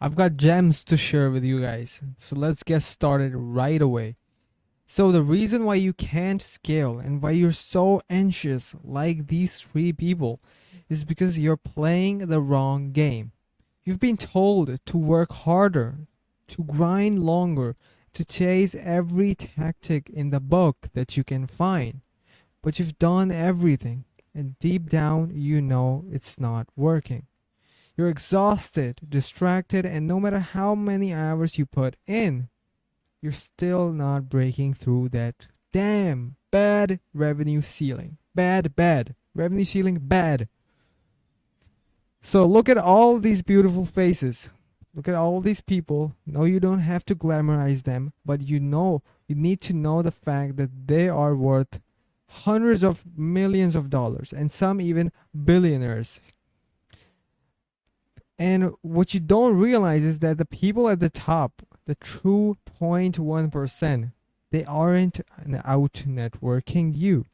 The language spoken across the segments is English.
I've got gems to share with you guys. So let's get started right away. So, the reason why you can't scale and why you're so anxious, like these three people, is because you're playing the wrong game. You've been told to work harder, to grind longer, to chase every tactic in the book that you can find. But you've done everything, and deep down, you know it's not working. You're exhausted, distracted, and no matter how many hours you put in, you're still not breaking through that damn bad revenue ceiling. Bad. Revenue ceiling, bad. So look at all these beautiful faces. Look at all these people. No, you don't have to glamorize them, but you need to know the fact that they are worth hundreds of millions of dollars and some even billionaires. And what you don't realize is that the people at the top, the true 0.1%, they aren't out networking you.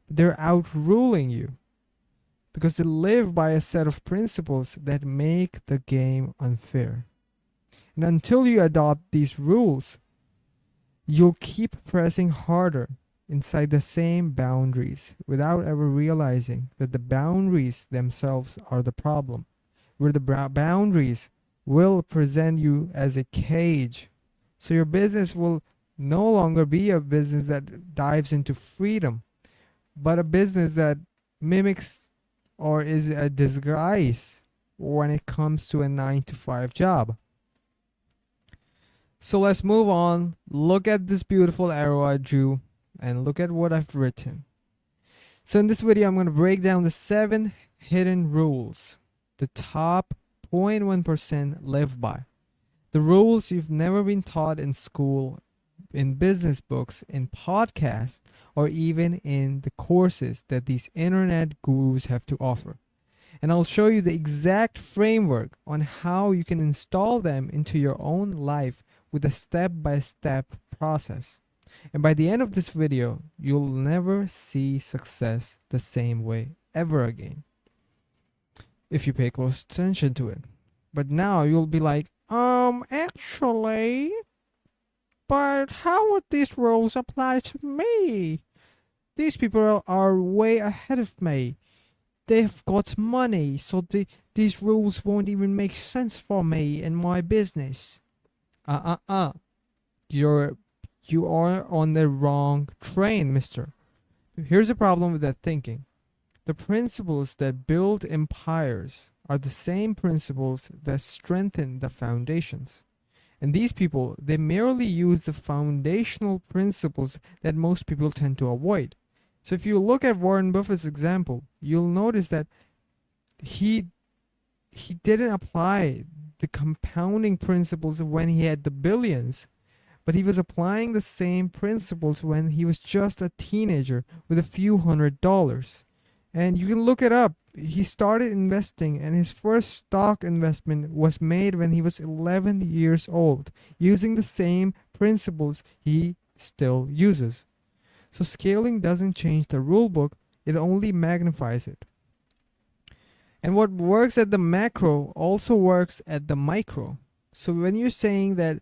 They're outruling you because they live by a set of principles that make the game unfair. And until you adopt these rules, you'll keep pressing harder inside the same boundaries without ever realizing that the boundaries themselves are the problem, where the boundaries will present you as a cage. So your business will no longer be a business that dives into freedom, but a business that mimics or is a disguise when it comes to a 9 to 5 job. So let's move on. Look at this beautiful arrow I drew and look at what I've written. So in this video, I'm going to break down the 7 hidden rules the top 0.1% live by. The rules you've never been taught in school, in business books, in podcasts, or even in the courses that these internet gurus have to offer. And I'll show you the exact framework on how you can install them into your own life with a step-by-step process. And by the end of this video, you'll never see success the same way ever again if you pay close attention to it. But now you'll be like, actually, but how would these rules apply to me? These people are way ahead of me. They've got money, so these rules won't even make sense for me and my business. You're you are on the wrong train, mister. Here's the problem with that thinking. The principles that build empires are the same principles that strengthen the foundations. And these people, they merely use the foundational principles that most people tend to avoid. So if you look at Warren Buffett's example, you'll notice that he didn't apply the compounding principles when he had the billions, but he was applying the same principles when he was just a teenager with a few $100s. And you can look it up. He started investing, and his first stock investment was made when he was 11 years old, using the same principles he still uses. So scaling doesn't change the rule book, it only magnifies it. And what works at the macro also works at the micro. So when you're saying that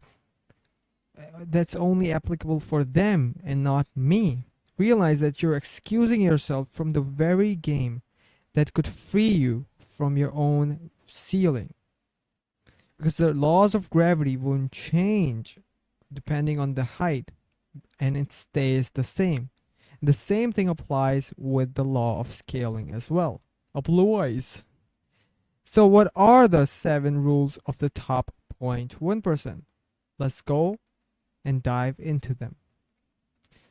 that's only applicable for them and not me, realize that you're excusing yourself from the very game that could free you from your own ceiling. Because the laws of gravity won't change depending on the height, and it stays the same. The same thing applies with the law of scaling as well. Applies. So what are the 7 rules of the top 0.1%? Let's go and dive into them.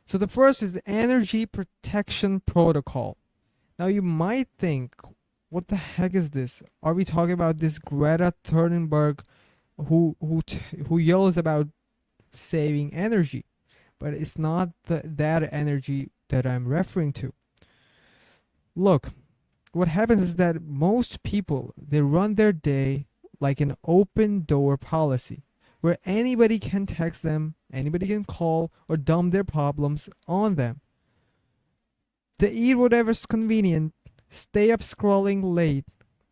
So the first is the energy protection protocol. Now you might think, what the heck is this? Are we talking about this Greta Thunberg who yells about saving energy? But it's not that energy that I'm referring to. Look, what happens is that most people, they run their day like an open door policy, where anybody can text them, anybody can call or dump their problems on them. They eat whatever's convenient, stay up scrolling late,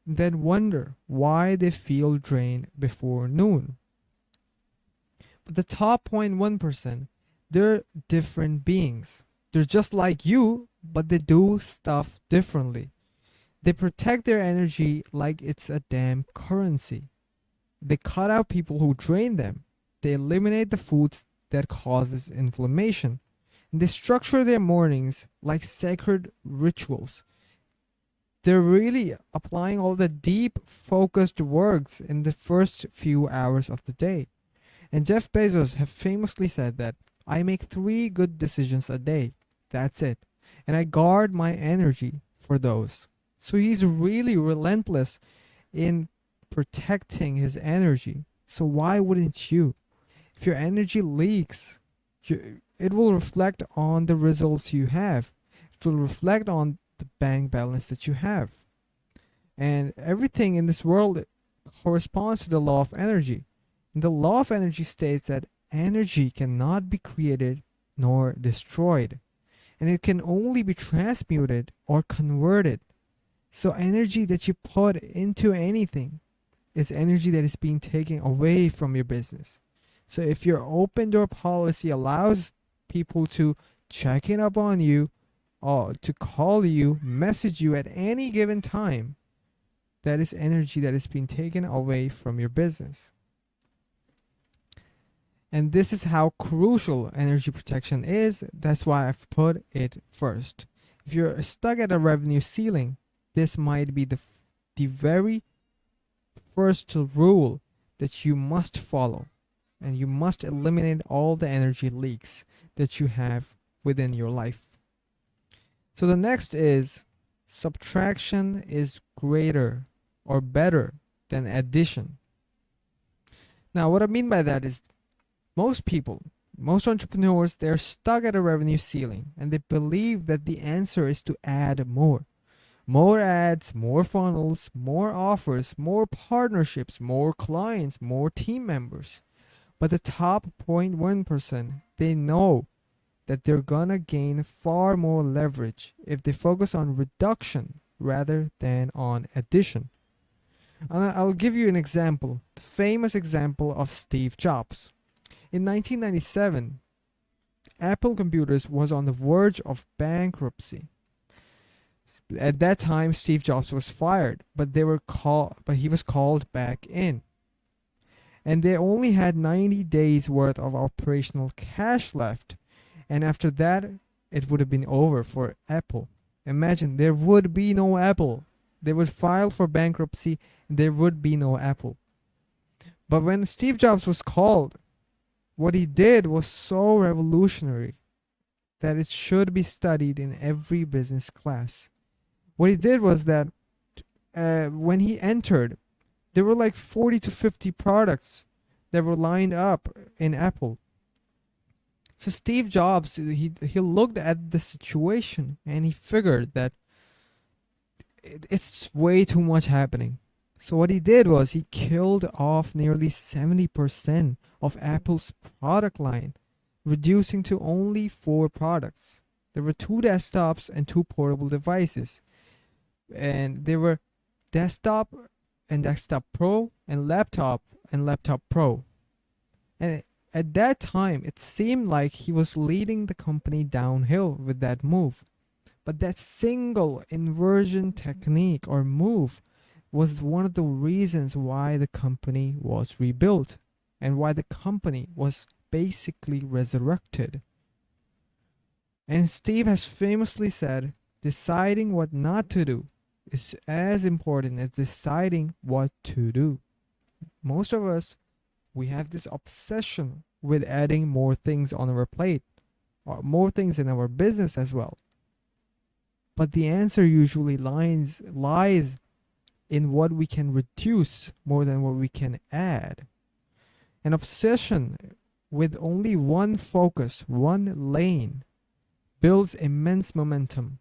then wonder why they feel drained before noon. But the top 0.1%, they're different beings. They're just like you, but they do stuff differently. They protect their energy like it's a damn currency. They cut out people who drain them. They eliminate the foods that causes inflammation. And they structure their mornings like sacred rituals. They're really applying all the deep, focused works in the first few hours of the day. And Jeff Bezos have famously said that I make 3 good decisions a day. That's it. And I guard my energy for those. So he's really relentless in protecting his energy. So why wouldn't you? If your energy leaks, it will reflect on the results you have. It will reflect on the bank balance that you have. And everything in this world corresponds to the law of energy. And the law of energy states that energy cannot be created nor destroyed, and it can only be transmuted or converted. So energy that you put into anything is energy that is being taken away from your business. So if your open door policy allows people to check in upon you, or to call you, message you at any given time, that is energy that is being taken away from your business. And this is how crucial energy protection is. That's why I've put it first. If you're stuck at a revenue ceiling, this might be the very first rule that you must follow. And you must eliminate all the energy leaks that you have within your life. So the next is subtraction is greater or better than addition. Now, what I mean by that is most people, most entrepreneurs, they're stuck at a revenue ceiling and they believe that the answer is to add more. More ads, more funnels, more offers, more partnerships, more clients, more team members. But the top 0.1%, they know that they're gonna gain far more leverage if they focus on reduction rather than on addition. And I'll give you an example, the famous example of Steve Jobs. In 1997, Apple Computers was on the verge of bankruptcy. At that time, Steve Jobs was fired, but he was called back in. And they only had 90 days worth of operational cash left. And after that, it would have been over for Apple. Imagine, there would be no Apple. They would file for bankruptcy and there would be no Apple. But when Steve Jobs was called, what he did was so revolutionary that it should be studied in every business class. What he did was that when he entered, there were like 40 to 50 products that were lined up in Apple. So Steve Jobs, he looked at the situation and he figured that it's way too much happening. So what he did was he killed off nearly 70% of Apple's product line, reducing to only 4 products. There were 2 desktops and 2 portable devices. And they were desktop and desktop pro and laptop pro. And at that time, it seemed like he was leading the company downhill with that move. But that single inversion technique or move was one of the reasons why the company was rebuilt and why the company was basically resurrected. And Steve has famously said, deciding what not to do is as important as deciding what to do. Most of us, we have this obsession with adding more things on our plate, or more things in our business as well. But the answer usually lies in what we can reduce more than what we can add. An obsession with only one focus, one lane, builds immense momentum.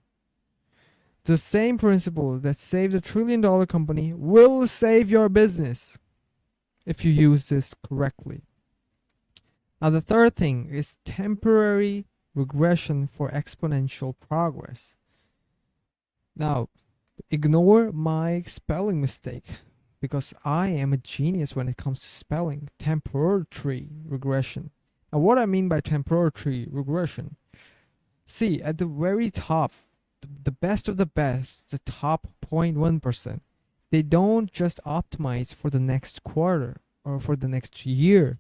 The same principle that saved $1 trillion company will save your business if you use this correctly. Now, the third thing is temporary regression for exponential progress. Now, Ignore my spelling mistake because I am a genius when it comes to spelling. Temporal tree regression. Now, what I mean by temporal tree regression, see, at the very top, the best of the best, the top 0.1%, they don't just optimize for the next quarter or for the next year.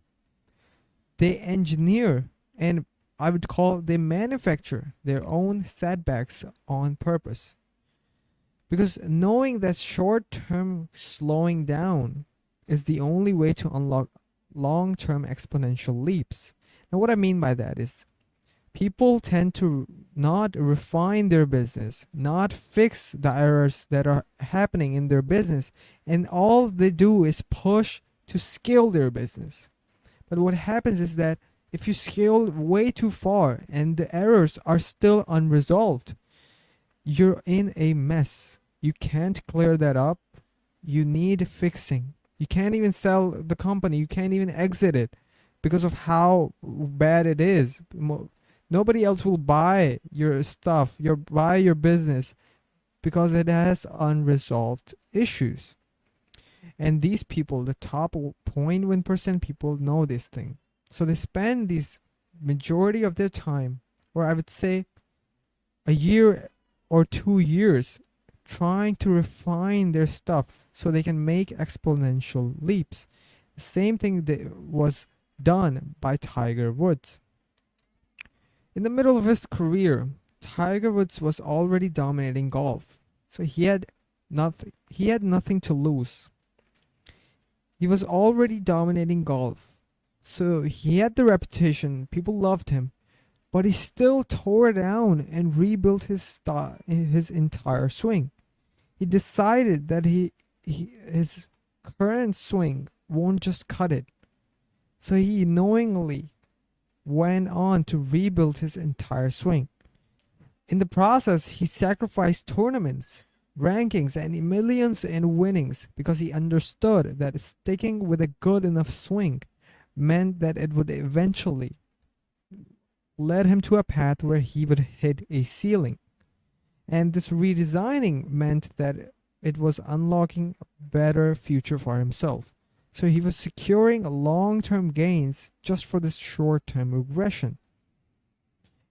They engineer, and I would call they manufacture their own setbacks on purpose. Because knowing that short term slowing down is the only way to unlock long term exponential leaps. Now, what I mean by that is people tend to not refine their business, not fix the errors that are happening in their business, and all they do is push to scale their business. But what happens is that if you scale way too far and the errors are still unresolved, you're in a mess. You can't clear that up. You need fixing. You can't even sell the company. You can't even exit it because of how bad it is. Nobody else will buy your stuff, buy your business because it has unresolved issues. And these people, the top 0.1% people, know this thing. So they spend this majority of their time, or I would say a year or 2 years, trying to refine their stuff so they can make exponential leaps. The same thing that was done by Tiger Woods. In the middle of his career, Tiger Woods was already dominating golf. So he had nothing to lose. He was already dominating golf. So he had the reputation, people loved him, but he still tore down and rebuilt his entire swing. He decided that his current swing won't just cut it. So he knowingly went on to rebuild his entire swing. In the process, he sacrificed tournaments, rankings, and millions in winnings because he understood that sticking with a good enough swing meant that it would eventually lead him to a path where he would hit a ceiling. And this redesigning meant that it was unlocking a better future for himself. So he was securing long-term gains just for this short-term regression.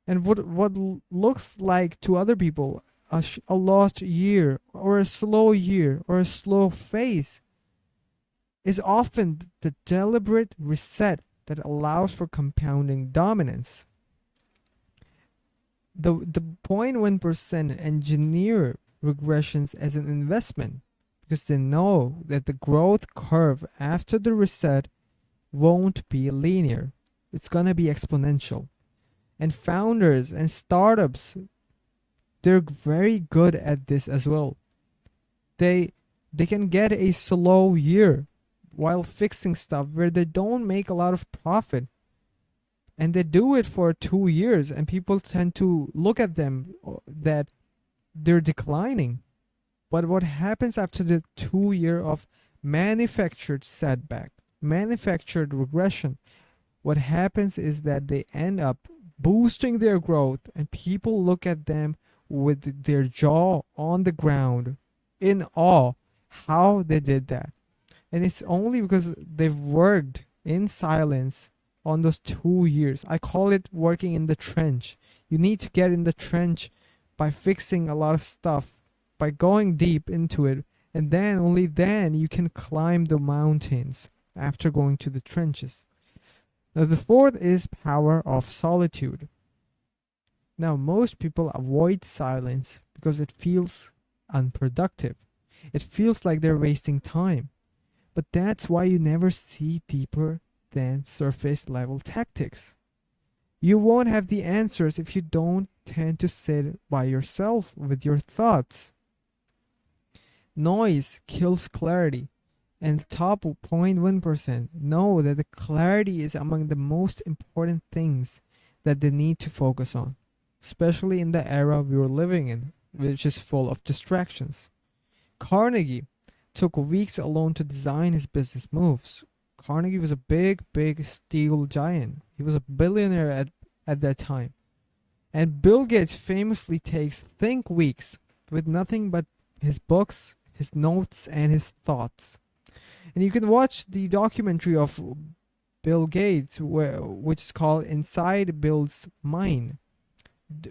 And what looks like to other people a lost year or a slow phase is often the deliberate reset that allows for compounding dominance. The 0.1% engineer regressions as an investment because they know that the growth curve after the reset won't be linear. It's going to be exponential. And founders and startups, they're very good at this as well. They can get a slow year while fixing stuff where they don't make a lot of profit. And they do it for 2 years and people tend to look at them that they're declining. But what happens after the 2 year of manufactured setback, manufactured regression, what happens is that they end up boosting their growth and people look at them with their jaw on the ground in awe how they did that. And it's only because they've worked in silence on those 2 years. I call it working in the trench. You need to get in the trench by fixing a lot of stuff, by going deep into it, and then only then you can climb the mountains after going to the trenches. Now the fourth is power of solitude. Now most people avoid silence because it feels unproductive. It feels like they're wasting time. But that's why you never see deeper than surface level tactics. You won't have the answers if you don't tend to sit by yourself with your thoughts. Noise kills clarity, and the top 0.1% know that the clarity is among the most important things that they need to focus on, especially in the era we were living in, which is full of distractions. Carnegie took weeks alone to design his business moves. Carnegie was a big steel giant. He was a billionaire at that time. And Bill Gates famously takes think weeks with nothing but his books, his notes, and his thoughts. And you can watch the documentary of Bill Gates, which is called Inside Bill's Mind,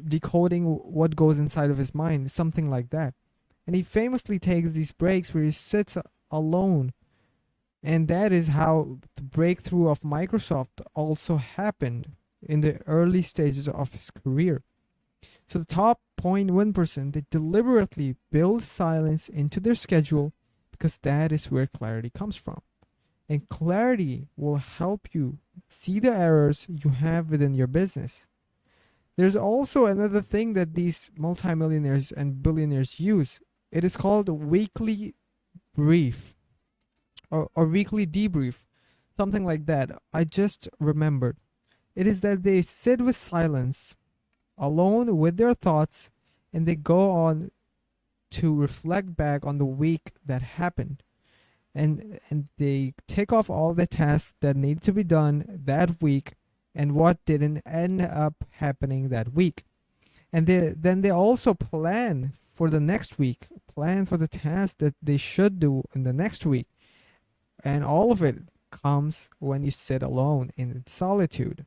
decoding what goes inside of his mind, something like that. And he famously takes these breaks where he sits alone. And that is how the breakthrough of Microsoft also happened in the early stages of his career. So the top 0.1%, they deliberately build silence into their schedule because that is where clarity comes from. And clarity will help you see the errors you have within your business. There's also another thing that these multimillionaires and billionaires use. It is called a weekly brief or weekly debrief, something like that. I just remembered. It is that they sit with silence, alone with their thoughts, and they go on to reflect back on the week that happened. And they take off all the tasks that need to be done that week and what didn't end up happening that week. And then they also plan for the next week, plan for the tasks that they should do in the next week. And all of it comes when you sit alone in solitude.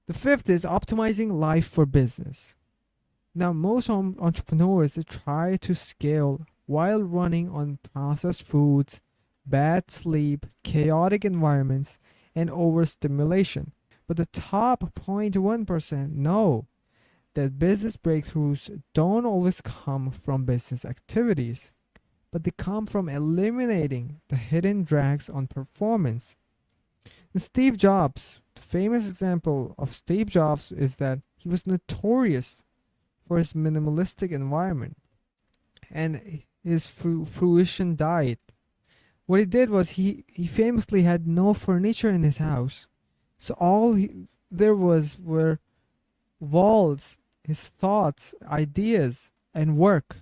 The fifth is optimizing life for business. Now, most entrepreneurs, they try to scale while running on processed foods, bad sleep, chaotic environments, and overstimulation. But the top 0.1% know that business breakthroughs don't always come from business activities, but they come from eliminating the hidden drags on performance. And Steve Jobs, the famous example of Steve Jobs is that he was notorious for his minimalistic environment and his fruition diet. What he did was he famously had no furniture in his house. So there was were walls, his thoughts, ideas, and work.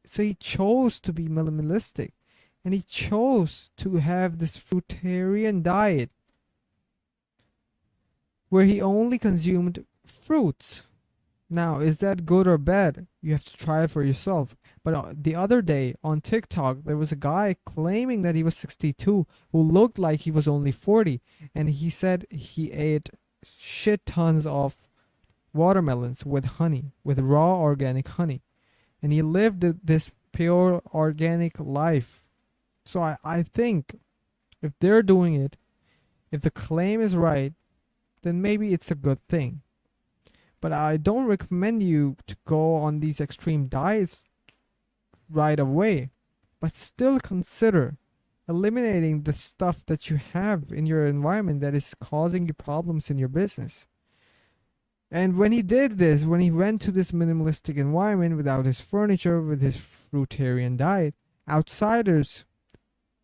So he chose to be minimalistic and he chose to have this fruitarian diet where he only consumed fruits. Now, is that good or bad? You have to try it for yourself. But the other day on TikTok, there was a guy claiming that he was 62 who looked like he was only 40. And he said he ate shit tons of watermelons with honey, with raw organic honey. And he lived this pure organic life. So I think if they're doing it, if the claim is right, then maybe it's a good thing. But I don't recommend you to go on these extreme diets right away. But still consider eliminating the stuff that you have in your environment that is causing you problems in your business. And when he did this, when he went to this minimalistic environment without his furniture, with his fruitarian diet,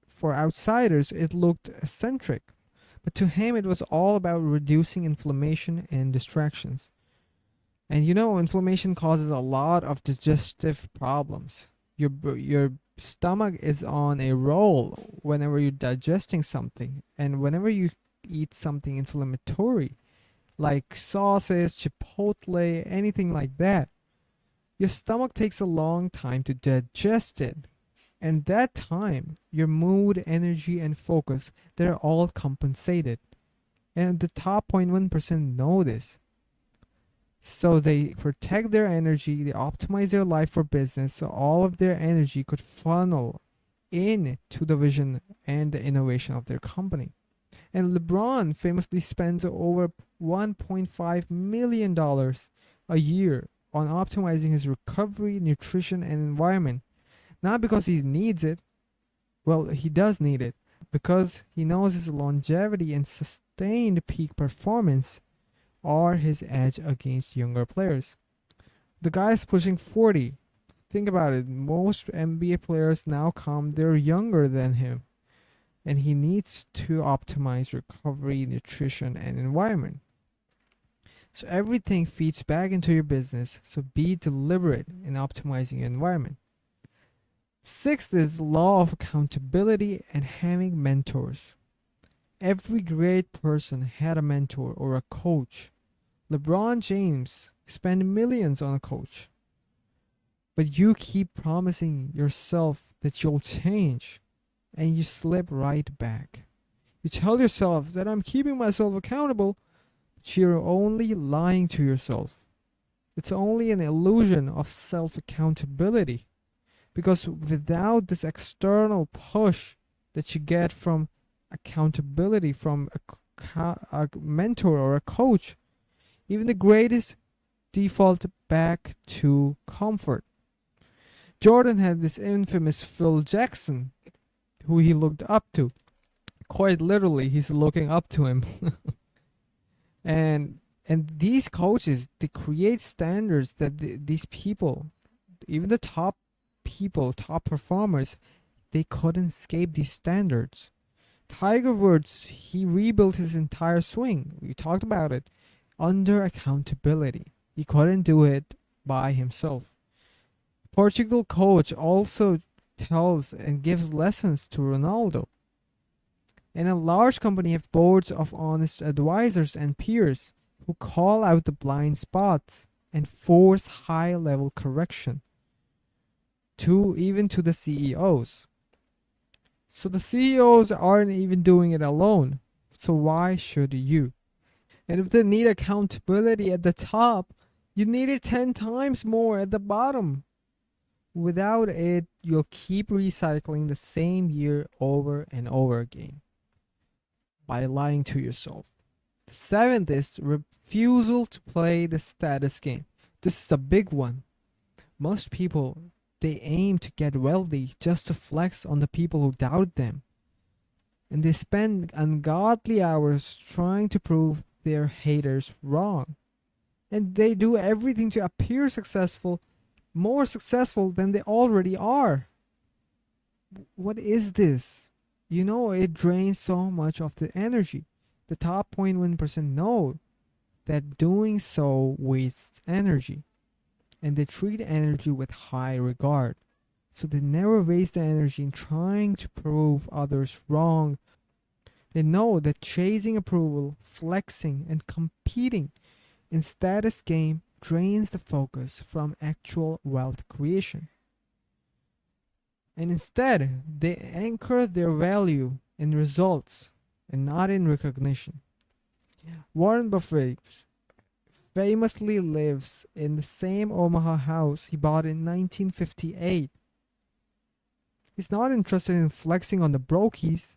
for outsiders, it looked eccentric. But to him, it was all about reducing inflammation and distractions. And you know, inflammation causes a lot of digestive problems. Your stomach is on a roll whenever you're digesting something, and whenever you eat something inflammatory, like sauces, chipotle, anything like that, your stomach takes a long time to digest it. And that time, your mood, energy, and focus, they're all compensated. And the top 0.1% know this. So they protect their energy, they optimize their life for business, so all of their energy could funnel into the vision and the innovation of their company. And LeBron famously spends over $1.5 million a year on optimizing his recovery, nutrition, and environment. Not because he needs it, well, he does need it, because he knows his longevity and sustained peak performance are his edge against younger players. The guy's pushing 40. Think about it. Most NBA players now they're younger than him. And he needs to optimize recovery, nutrition, and environment. So everything feeds back into your business. So be deliberate in optimizing your environment. Sixth is law of accountability and having mentors. Every great person had a mentor or a coach. LeBron James spent millions on a coach. But you keep promising yourself that you'll change, and you slip right back. You tell yourself that I'm keeping myself accountable, but you're only lying to yourself. It's only an illusion of self accountability. Because without this external push that you get from accountability from a mentor or a coach, even the greatest default back to comfort. Jordan had this infamous Phil Jackson who he looked up to. Quite literally, he's looking up to him. and these coaches, they create standards that these people, even the top people, top performers, they couldn't escape these standards. Tiger Woods, he rebuilt his entire swing. We talked about it under accountability. He couldn't do it by himself. Portugal coach also tells and gives lessons to Ronaldo. And a large company have boards of honest advisors and peers who call out the blind spots and force high level correction to even to the CEOs. So the CEOs aren't even doing it alone. So why should you? And if they need accountability at the top, you need it 10 times more at the bottom. Without it, you'll keep recycling the same year over and over again by lying to yourself. The seventh is refusal to play the status game. This is a big one. Most people, they aim to get wealthy just to flex on the people who doubt them. And they spend ungodly hours trying to prove their haters wrong. And they do everything to appear successful, more successful than they already are. What is this? You know, it drains so much of the energy. The top 0.1% know that doing so wastes energy, and they treat energy with high regard. So they never waste the energy in trying to prove others wrong. They know that chasing approval, flexing, and competing in status game drains the focus from actual wealth creation. And instead, they anchor their value in results and not in recognition. Warren Buffett famously lives in the same Omaha house he bought in 1958. He's not interested in flexing on the brokies.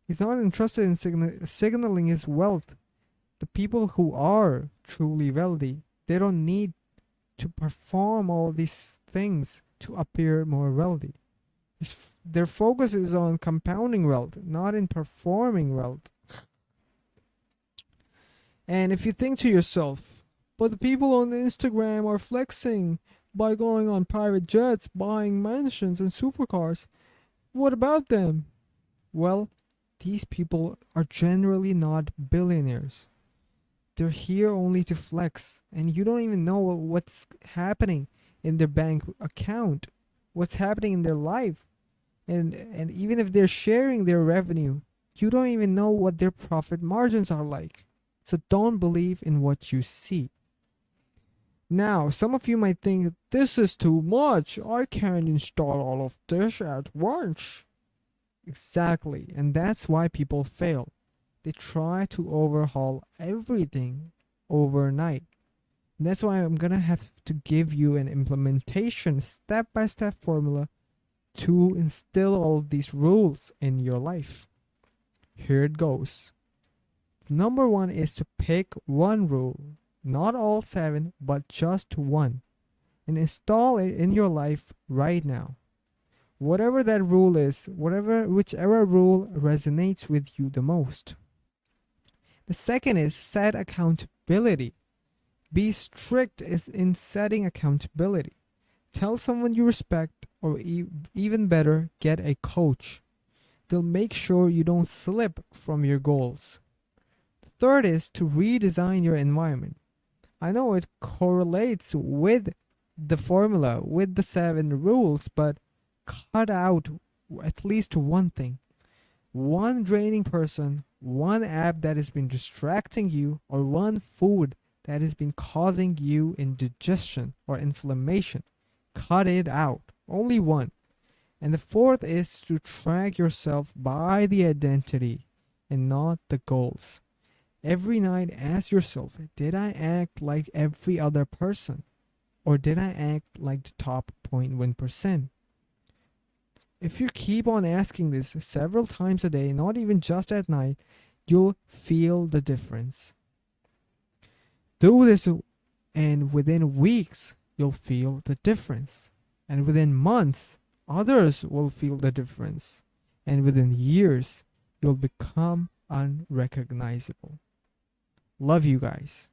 He's not interested in signaling his wealth. The people who are truly wealthy, they don't need to perform all these things to appear more wealthy. Their focus is on compounding wealth, not in performing wealth. And if you think to yourself, but the people on Instagram are flexing by going on private jets, buying mansions and supercars, what about them? Well, these people are generally not billionaires. They're here only to flex, and you don't even know what's happening in their bank account, what's happening in their life. And even if they're sharing their revenue, you don't even know what their profit margins are like. So don't believe in what you see. Now, some of you might think, this is too much. I can't install all of this at once. Exactly, and that's why people fail. They try to overhaul everything overnight. And that's why I'm gonna have to give you an implementation, step-by-step formula to instill all these rules in your life. Here it goes. Number one is to pick one rule, not all 7, but just one, and install it in your life right now. Whatever that rule is, whichever rule resonates with you the most. The second is set accountability. Be strict in setting accountability. Tell someone you respect, or even better, get a coach. They'll make sure you don't slip from your goals. The third is to redesign your environment. I know it correlates with the formula, with the 7 rules, but cut out at least one thing. One draining person, one app that has been distracting you, or one food that has been causing you indigestion or inflammation. cut it out. Only one. And the fourth is to track yourself by the identity and not the goals. Every night, ask yourself, did I act like every other person? Or did I act like the top 0.1%? If you keep on asking this several times a day, not even just at night, you'll feel the difference. Do this, and within weeks, you'll feel the difference. And within months, others will feel the difference. And within years, you'll become unrecognizable. Love you guys.